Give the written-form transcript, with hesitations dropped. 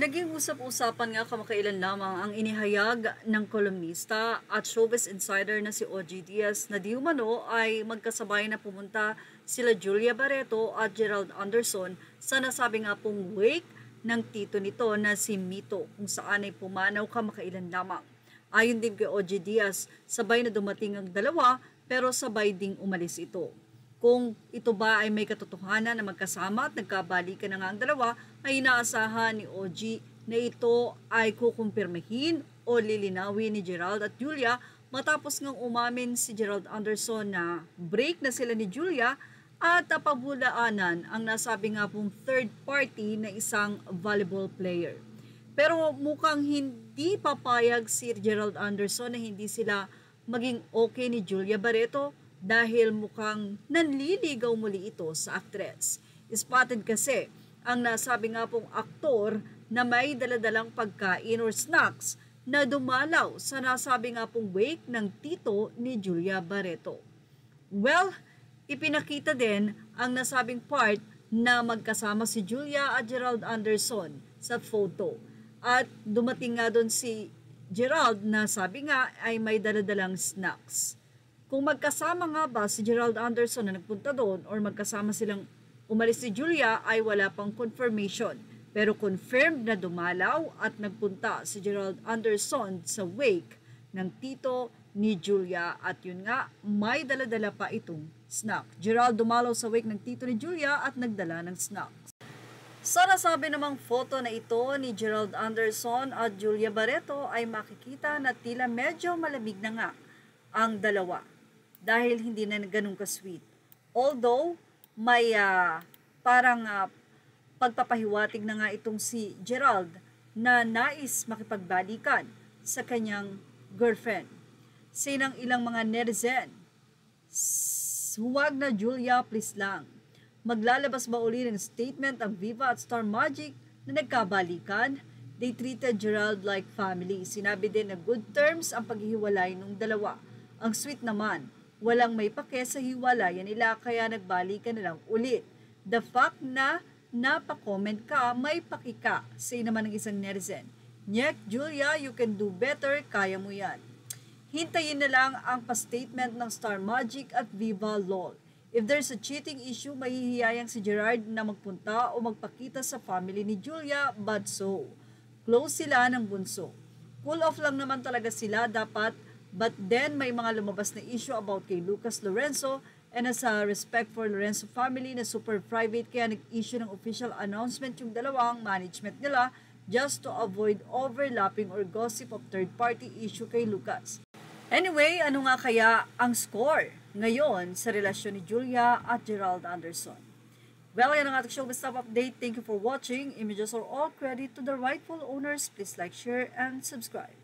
Naging usap-usapan nga kamakailan lamang ang inihayag ng kolumnista at showbiz insider na si OG Diaz na di umano ay magkasabay na pumunta sila Julia Barreto at Gerald Anderson sa nasabi nga pong wake ng tito nito na si Mito kung saan ay pumanaw kamakailan lamang. Ayon din kay OG Diaz, sabay na dumating ang dalawa pero sabay ding umalis ito. Kung ito ba ay may katotohanan na magkasama at nagkabalikan na nga ang dalawa, ay inaasahan ni OG na ito ay kukumpirmahin o lilinawin ni Gerald at Julia matapos ngang umamin si Gerald Anderson na break na sila ni Julia at napabulaanan ang nasabi nga pong third party na isang volleyball player. Pero mukhang hindi papayag si Gerald Anderson na hindi sila maging okay ni Julia Barreto dahil mukhang nanliligaw muli ito sa aktres. Spotted kasi ang nasabi nga pong aktor na may daladalang pagkain or snacks na dumalaw sa nasabi nga pong wake ng tito ni Julia Barreto. Well, ipinakita din ang nasabing part na magkasama si Julia at Gerald Anderson sa photo. At dumating nga doon si Gerald na sabi nga ay may daladalang snacks. Kung magkasama nga ba si Gerald Anderson na nagpunta doon or magkasama silang umalis si Julia ay wala pang confirmation. Pero confirmed na dumalaw at nagpunta si Gerald Anderson sa wake ng tito ni Julia at yun nga may daladala pa itong snack. Gerald dumalaw sa wake ng tito ni Julia at nagdala ng snacks. Sa nasabi namang photo na ito ni Gerald Anderson at Julia Barreto ay makikita na tila medyo malamig na nga ang dalawa dahil hindi na ganun ka-sweet. Although may pagpapahiwatig na nga itong si Gerald na nais makipagbalikan sa kanyang girlfriend. Sinang ilang mga netizen, huwag na Julia, please lang. Maglalabas ba uli ng statement ang Viva at Star Magic na nagkabalikan? They treated Gerald like family. Sinabi din na good terms ang paghihiwalay ng dalawa. Ang sweet naman, walang may pake sa hiwalayan nila kaya nagbalikan na lang ulit. The fact na napakomment ka, may pakika, say naman ng isang netizen. Nyek, Julia, you can do better, kaya mo yan. Hintayin na lang ang pa-statement ng Star Magic at Viva LOL. If there's a cheating issue, mahihiyayang si Gerard na magpunta o magpakita sa family ni Julia, but so. Close sila ng bunso. Cool off lang naman talaga sila dapat, but then may mga lumabas na issue about kay Lucas Lorenzo and as a respect for Lorenzo family na super private kaya nag-issue ng official announcement yung dalawang management nila just to avoid overlapping or gossip of third-party issue kay Lucas. Anyway, ano nga kaya ang score ngayon sa relasyon ni Julia at Gerald Anderson? Well, yan ang ating showbiz top update. Thank you for watching. Images are all credit to the rightful owners. Please like, share, and subscribe.